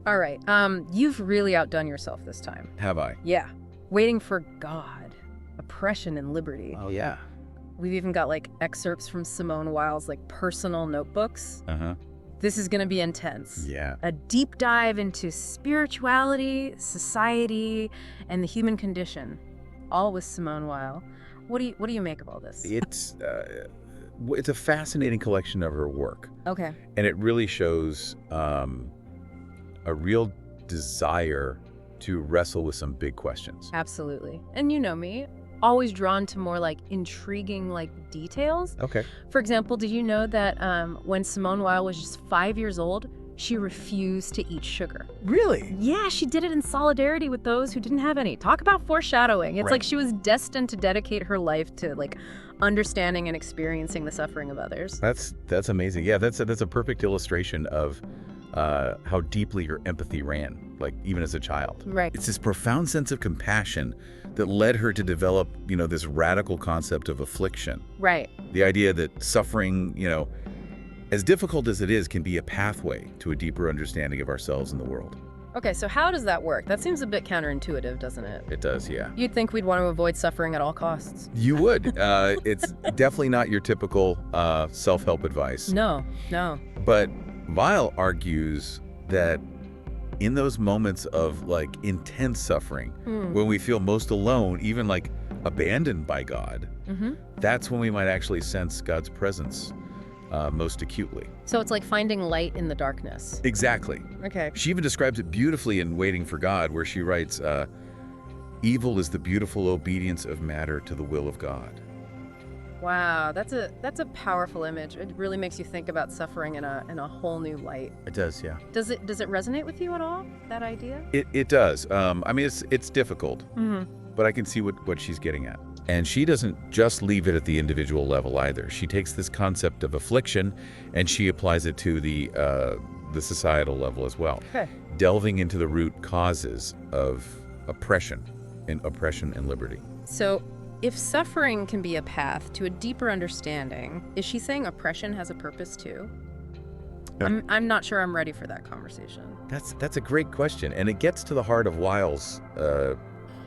All right. You've really outdone yourself this time. Have I? Yeah. Waiting for God, oppression and liberty. Oh, yeah. We've even got like excerpts from Simone Weil's like personal notebooks. Uh-huh. This is going to be intense. Yeah. A deep dive into spirituality, society, and the human condition, all with Simone Weil. What do you make of all this? It's a fascinating collection of her work. Okay. And it really shows a real desire to wrestle with some big questions. Absolutely. And you know me, always drawn to more like intriguing like details. Okay. For example, did you know that when Simone Weil was just 5 years old, she refused to eat sugar? Really? Yeah, she did it in solidarity with those who didn't have any. Talk about foreshadowing. It's Right. like she was destined to dedicate her life to like understanding and experiencing the suffering of others. That's amazing. Yeah, that's a perfect illustration of how deeply her empathy ran, like even as a child. Right. It's this profound sense of compassion that led her to develop, this radical concept of affliction. Right. The idea that suffering, as difficult as it is, can be a pathway to a deeper understanding of ourselves and the world. Okay, so how does that work? That seems a bit counterintuitive, doesn't it? It does, yeah. You'd think we'd want to avoid suffering at all costs. You would. It's definitely not your typical self-help advice. No. But Weil argues that in those moments of like intense suffering, when we feel most alone, even like abandoned by God, that's when we might actually sense God's presence most acutely. So it's like finding light in the darkness. Exactly. Okay. She even describes it beautifully in Waiting for God, where she writes, evil is the beautiful obedience of matter to the will of God. Wow, that's a powerful image. It really makes you think about suffering in a whole new light. It does, yeah. Does it resonate with you at all, that idea? It does. I mean, it's difficult, but I can see what she's getting at. And she doesn't just leave it at the individual level either. She takes this concept of affliction and she applies it to the societal level as well, delving into the root causes of oppression and liberty. So if suffering can be a path to a deeper understanding, is she saying oppression has a purpose too? I'm not sure I'm ready for that conversation. That's a great question, and it gets to the heart of Weil's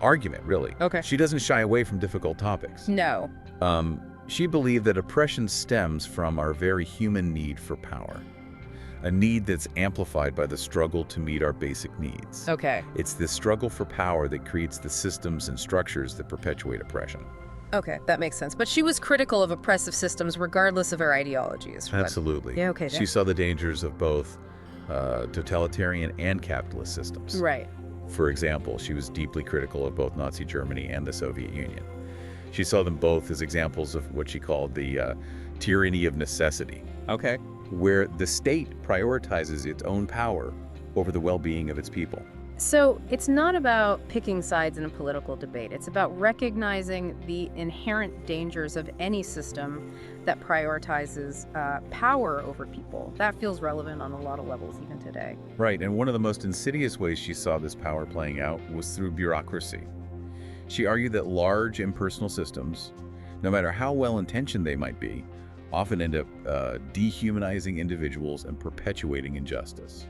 argument, really. Okay. She doesn't shy away from difficult topics. No. She believed that oppression stems from our very human need for power, a need that's amplified by the struggle to meet our basic needs. Okay. It's this struggle for power that creates the systems and structures that perpetuate oppression. Okay, that makes sense. But she was critical of oppressive systems regardless of her ideologies. Absolutely. Yeah, okay. She saw the dangers of both totalitarian and capitalist systems. Right. For example, she was deeply critical of both Nazi Germany and the Soviet Union. She saw them both as examples of what she called the tyranny of necessity. Okay. Where the state prioritizes its own power over the well-being of its people. So it's not about picking sides in a political debate. It's about recognizing the inherent dangers of any system that prioritizes power over people. That feels relevant on a lot of levels even today. Right, and one of the most insidious ways she saw this power playing out was through bureaucracy. She argued that large impersonal systems, no matter how well-intentioned they might be, often end up dehumanizing individuals and perpetuating injustice.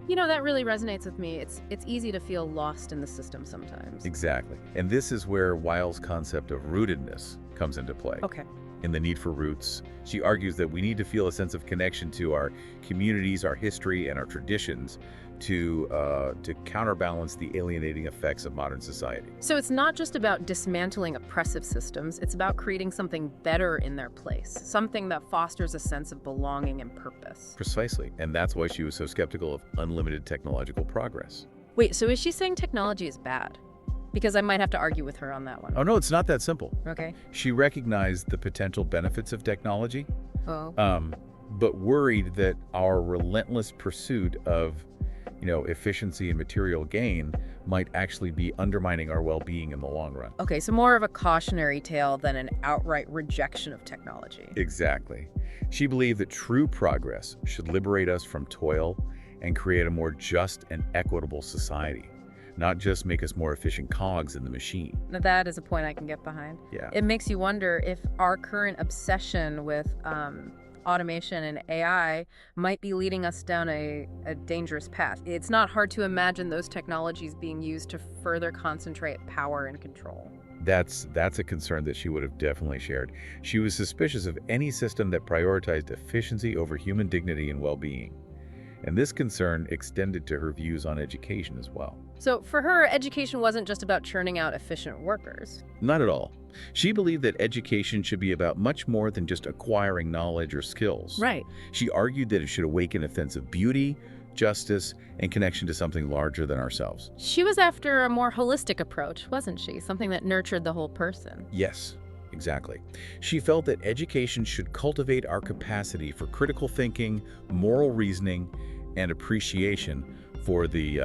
You know, that really resonates with me. It's easy to feel lost in the system sometimes. Exactly. And this is where Weil's concept of rootedness comes into play. Okay. In the need for roots. She argues that we need to feel a sense of connection to our communities, our history, and our traditions to counterbalance the alienating effects of modern society. So it's not just about dismantling oppressive systems, it's about creating something better in their place, something that fosters a sense of belonging and purpose. Precisely, and that's why she was so skeptical of unlimited technological progress. Wait, so is she saying technology is bad? Because I might have to argue with her on that one. Oh no, it's not that simple. Okay. She recognized the potential benefits of technology, Oh. but worried that our relentless pursuit of efficiency and material gain might actually be undermining our well-being in the long run. Okay, so more of a cautionary tale than an outright rejection of technology. Exactly. She believed that true progress should liberate us from toil and create a more just and equitable society, not just make us more efficient cogs in the machine. Now that is a point I can get behind. Yeah. It makes you wonder if our current obsession with automation and AI might be leading us down a dangerous path. It's not hard to imagine those technologies being used to further concentrate power and control. That's a concern that she would have definitely shared. She was suspicious of any system that prioritized efficiency over human dignity and well-being. And this concern extended to her views on education as well. So for her, education wasn't just about churning out efficient workers. Not at all. She believed that education should be about much more than just acquiring knowledge or skills. Right. She argued that it should awaken a sense of beauty, justice, and connection to something larger than ourselves. She was after a more holistic approach, wasn't she? Something that nurtured the whole person. Yes, exactly. She felt that education should cultivate our capacity for critical thinking, moral reasoning, and appreciation for the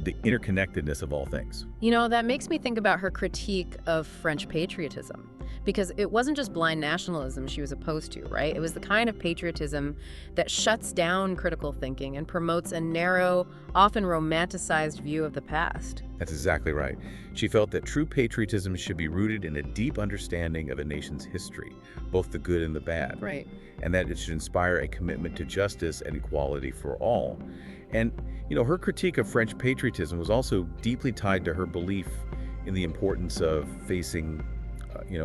interconnectedness of all things. You know, that makes me think about her critique of French patriotism, because it wasn't just blind nationalism she was opposed to, right? It was the kind of patriotism that shuts down critical thinking and promotes a narrow, often romanticized view of the past. That's exactly right. She felt that true patriotism should be rooted in a deep understanding of a nation's history, both the good and the bad. Right. And that it should inspire a commitment to justice and equality for all. And, you know, her critique of French patriotism was also deeply tied to her belief in the importance of facing,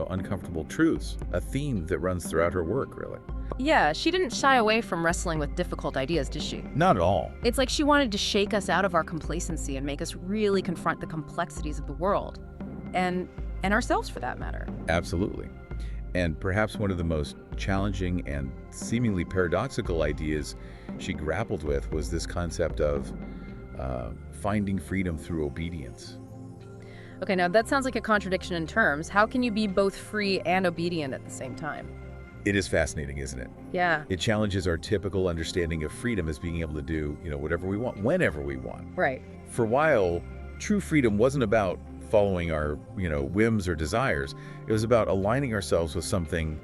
uncomfortable truths, a theme that runs throughout her work, really. Yeah, she didn't shy away from wrestling with difficult ideas, did she? Not at all. It's like she wanted to shake us out of our complacency and make us really confront the complexities of the world. And ourselves, for that matter. Absolutely. And perhaps one of the most challenging and seemingly paradoxical ideas she grappled with was this concept of finding freedom through obedience. Okay, now that sounds like a contradiction in terms. How can you be both free and obedient at the same time? It is fascinating, isn't it? Yeah. It challenges our typical understanding of freedom as being able to do, whatever we want, whenever we want. Right. For a while, true freedom wasn't about following our, whims or desires. It was about aligning ourselves with something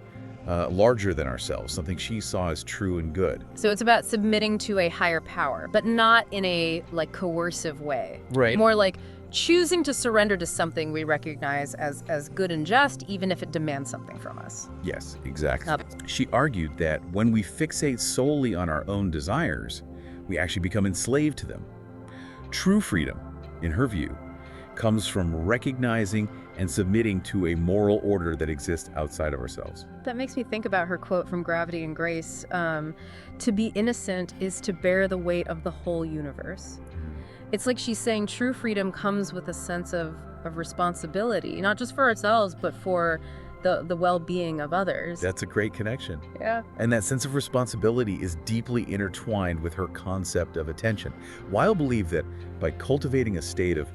larger than ourselves, something she saw as true and good. So it's about submitting to a higher power, but not in a coercive way. Right. More like choosing to surrender to something we recognize as good and just, even if it demands something from us. Yes, exactly. She argued that when we fixate solely on our own desires, we actually become enslaved to them. True freedom, in her view, comes from recognizing and submitting to a moral order that exists outside of ourselves. That makes me think about her quote from Gravity and Grace, to be innocent is to bear the weight of the whole universe. It's like she's saying true freedom comes with a sense of responsibility, not just for ourselves, but for the well-being of others. That's a great connection. Yeah. And that sense of responsibility is deeply intertwined with her concept of attention. Weil believed that by cultivating a state of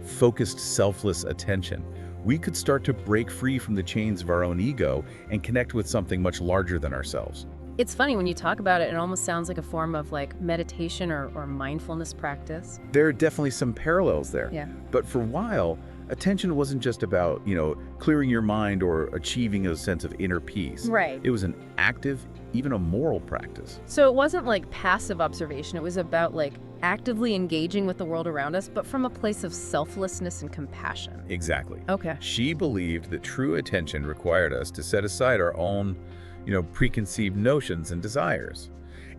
focused, selfless attention, we could start to break free from the chains of our own ego and connect with something much larger than ourselves. It's funny, when you talk about it, it almost sounds like a form of meditation or mindfulness practice. There are definitely some parallels there. Yeah. But for Weil, attention wasn't just about, clearing your mind or achieving a sense of inner peace. Right. It was an active, even a moral practice. So it wasn't passive observation. It was about actively engaging with the world around us, but from a place of selflessness and compassion. Exactly. Okay. She believed that true attention required us to set aside our own, preconceived notions and desires,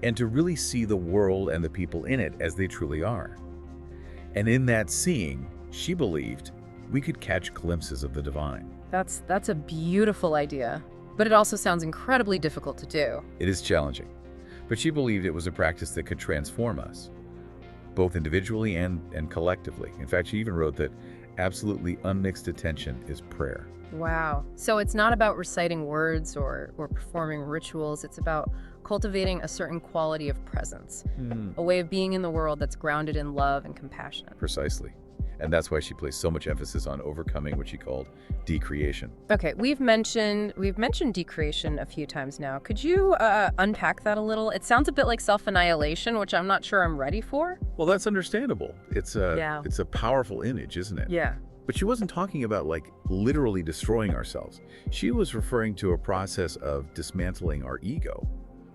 and to really see the world and the people in it as they truly are. And in that seeing, she believed we could catch glimpses of the divine. That's a beautiful idea, but it also sounds incredibly difficult to do. It is challenging, but she believed it was a practice that could transform us, both individually and collectively. In fact, she even wrote that absolutely unmixed attention is prayer. Wow. So it's not about reciting words or performing rituals. It's about cultivating a certain quality of presence, a way of being in the world that's grounded in love and compassion. Precisely. And that's why she placed so much emphasis on overcoming what she called decreation. Okay, we've mentioned decreation a few times now. Could you unpack that a little? It sounds a bit like self-annihilation, which I'm not sure I'm ready for. Well, that's understandable. It's a powerful image, isn't it? Yeah. But she wasn't talking about literally destroying ourselves. She was referring to a process of dismantling our ego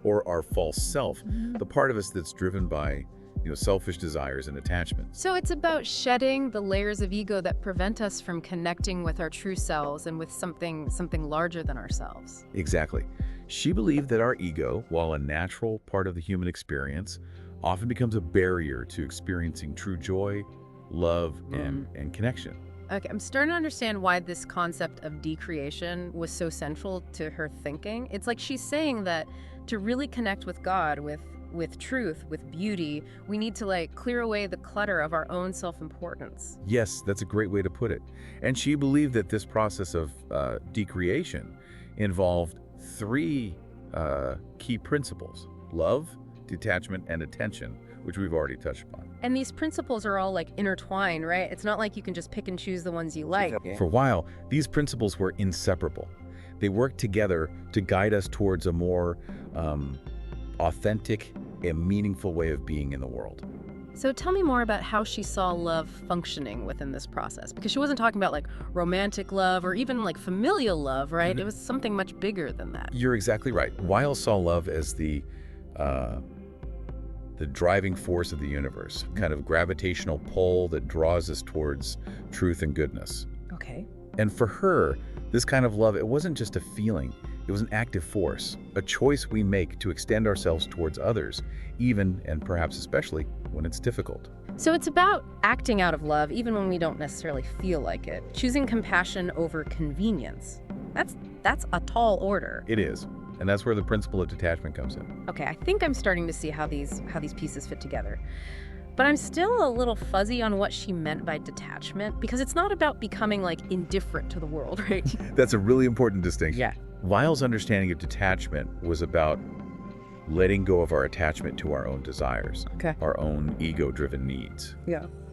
or our false self, the part of us that's driven by selfish desires and attachments. So it's about shedding the layers of ego that prevent us from connecting with our true selves and with something larger than ourselves. Exactly. She believed that our ego, while a natural part of the human experience, often becomes a barrier to experiencing true joy, love, and connection. Okay, I'm starting to understand why this concept of decreation was so central to her thinking. It's like she's saying that to really connect with God, with truth, with beauty, we need to clear away the clutter of our own self-importance. Yes, that's a great way to put it. And she believed that this process of decreation involved three key principles: love, detachment, and attention, which we've already touched upon. And these principles are all intertwined, right? It's not like you can just pick and choose the ones you like. For a while, these principles were inseparable. They worked together to guide us towards a more authentic and meaningful way of being in the world. So tell me more about how she saw love functioning within this process, because she wasn't talking about romantic love or even familial love, right? It was something much bigger than that. You're exactly right. Weil saw love as the driving force of the universe, kind of gravitational pull that draws us towards truth and goodness. Okay. And for her, this kind of love, it wasn't just a feeling, it was an active force, a choice we make to extend ourselves towards others, even and perhaps especially when it's difficult. So it's about acting out of love even when we don't necessarily feel like it, choosing compassion over convenience. That's a tall order. It is. And that's where the principle of detachment comes in. Okay, I think I'm starting to see how these pieces fit together. But I'm still a little fuzzy on what she meant by detachment, because it's not about becoming indifferent to the world, right? That's a really important distinction. Yeah. Weil's understanding of detachment was about letting go of our attachment to our own desires, our own ego-driven needs,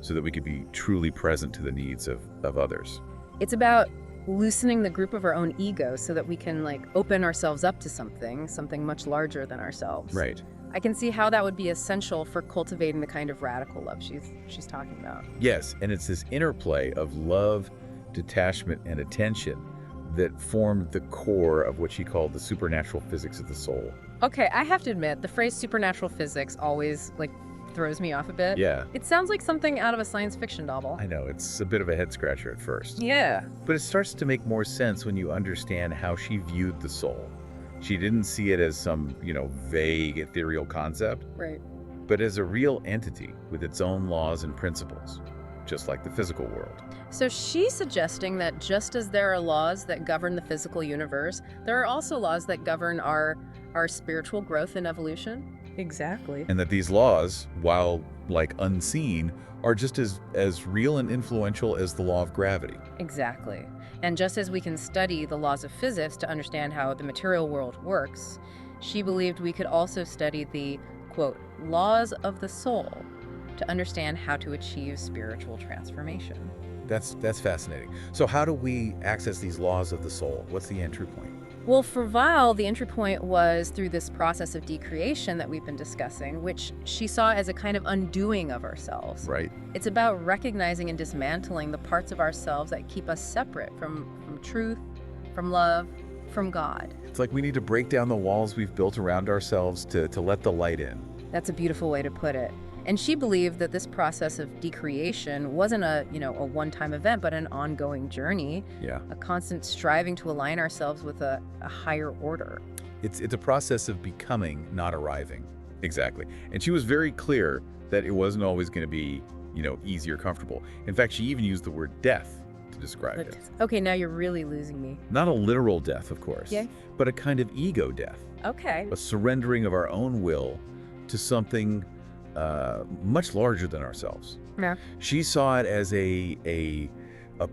so that we could be truly present to the needs of others. It's about loosening the grip of our own ego so that we can open ourselves up to something much larger than ourselves. Right. I can see how that would be essential for cultivating the kind of radical love she's talking about. Yes, and it's this interplay of love, detachment, and attention that formed the core of what she called the supernatural physics of the soul. Okay, I have to admit, the phrase supernatural physics always throws me off a bit. Yeah. It sounds like something out of a science fiction novel. I know, it's a bit of a head scratcher at first. Yeah. But it starts to make more sense when you understand how she viewed the soul. She didn't see it as some, vague, ethereal concept, Right. but as a real entity with its own laws and principles, just like the physical world. So she's suggesting that just as there are laws that govern the physical universe, there are also laws that govern our spiritual growth and evolution. Exactly. And that these laws, while unseen, are just as real and influential as the law of gravity. Exactly. And just as we can study the laws of physics to understand how the material world works, she believed we could also study the, quote, laws of the soul to understand how to achieve spiritual transformation. That's fascinating. So how do we access these laws of the soul? What's the entry point? Well, for Weil, the entry point was through this process of decreation that we've been discussing, which she saw as a kind of undoing of ourselves. Right. It's about recognizing and dismantling the parts of ourselves that keep us separate from truth, from love, from God. It's like we need to break down the walls we've built around ourselves to let the light in. That's a beautiful way to put it. And she believed that this process of decreation wasn't a one-time event, but an ongoing journey. Yeah. A constant striving to align ourselves with a higher order. It's a process of becoming, not arriving. Exactly. And she was very clear that it wasn't always going to be, easy or comfortable. In fact, she even used the word death to describe it. Okay, now you're really losing me. Not a literal death, of course, Yeah. but a kind of ego death. Okay. A surrendering of our own will to something much larger than ourselves. Yeah. She saw it as a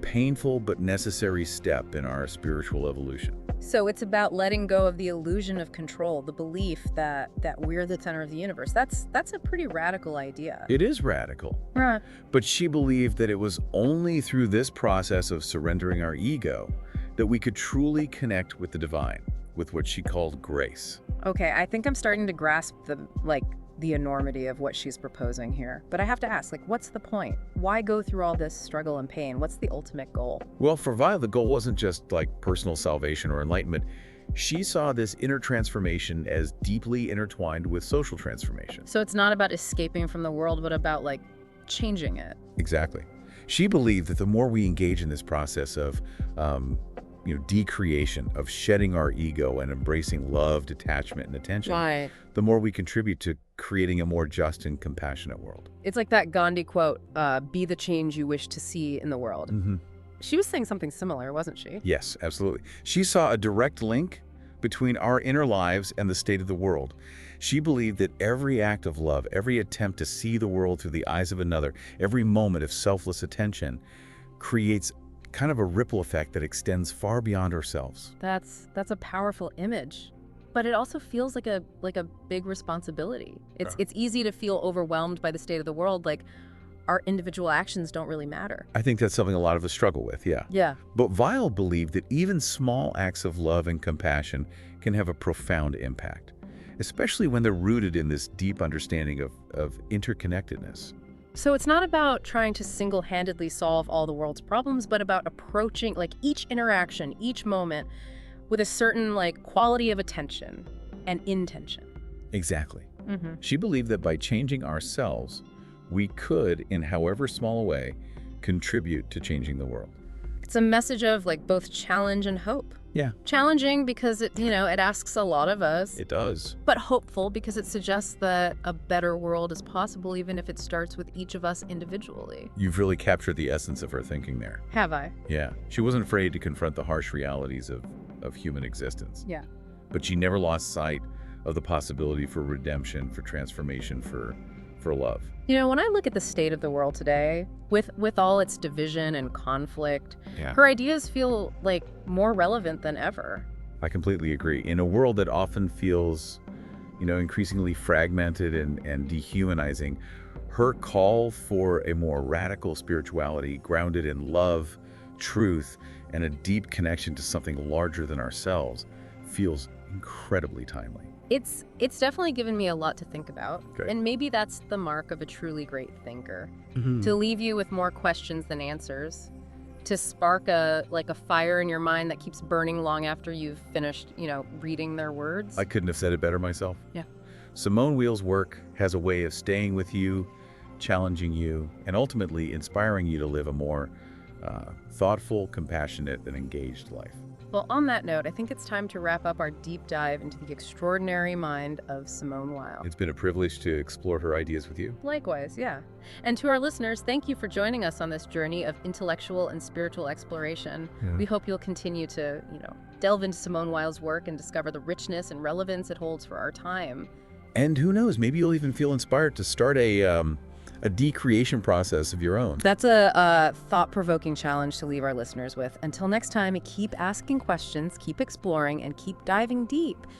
painful but necessary step in our spiritual evolution. So it's about letting go of the illusion of control, the belief that we're the center of the universe. That's a pretty radical idea. It is radical. Right. But she believed that it was only through this process of surrendering our ego that we could truly connect with the divine, with what she called grace. Okay, I think I'm starting to grasp the enormity of what she's proposing here. But I have to ask, what's the point? Why go through all this struggle and pain? What's the ultimate goal? Well, for Weil, the goal wasn't just personal salvation or enlightenment. She saw this inner transformation as deeply intertwined with social transformation. So it's not about escaping from the world, but about, like, changing it. Exactly. She believed that the more we engage in this process of, decreation, of shedding our ego and embracing love, detachment, and attention, Right. the more we contribute to creating a more just and compassionate world. It's like that Gandhi quote, be the change you wish to see in the world. Mm-hmm. She was saying something similar, wasn't she? Yes, absolutely. She saw a direct link between our inner lives and the state of the world. She believed that every act of love, every attempt to see the world through the eyes of another, every moment of selfless attention creates kind of a ripple effect that extends far beyond ourselves. That's a powerful image. But it also feels like a big responsibility. It's easy to feel overwhelmed by the state of the world, like our individual actions don't really matter. I think that's something a lot of us struggle with, yeah. Yeah. But Weil believed that even small acts of love and compassion can have a profound impact, especially when they're rooted in this deep understanding of interconnectedness. So it's not about trying to single-handedly solve all the world's problems, but about approaching, like, each interaction, each moment with a certain, like, quality of attention and intention. Exactly. Mm-hmm. She believed that by changing ourselves, we could, in however small a way, contribute to changing the world. It's a message of, like, both challenge and hope. Yeah. Challenging because it asks a lot of us. It does. But hopeful because it suggests that a better world is possible, even if it starts with each of us individually. You've really captured the essence of her thinking there. Have I? Yeah. She wasn't afraid to confront the harsh realities of human existence. Yeah. But she never lost sight of the possibility for redemption, for transformation, for love. When I look at the state of the world today, with all its division and conflict, Yeah. her ideas feel like more relevant than ever. I completely agree. In a world that often feels, increasingly fragmented and dehumanizing, her call for a more radical spirituality grounded in love, truth, and a deep connection to something larger than ourselves feels incredibly timely. It's definitely given me a lot to think about. Great. And maybe that's the mark of a truly great thinker. Mm-hmm. To leave you with more questions than answers. To spark a fire in your mind that keeps burning long after you've finished, reading their words. I couldn't have said it better myself. Yeah. Simone Weil's work has a way of staying with you, challenging you, and ultimately inspiring you to live a more thoughtful, compassionate, and engaged life. Well, on that note, I think it's time to wrap up our deep dive into the extraordinary mind of Simone Weil. It's been a privilege to explore her ideas with you. Likewise, yeah. And to our listeners, thank you for joining us on this journey of intellectual and spiritual exploration. Yeah. We hope you'll continue to, delve into Simone Weil's work and discover the richness and relevance it holds for our time. And who knows, maybe you'll even feel inspired to start a decreation process of your own. That's a thought-provoking challenge to leave our listeners with. Until next time, keep asking questions, keep exploring, and keep diving deep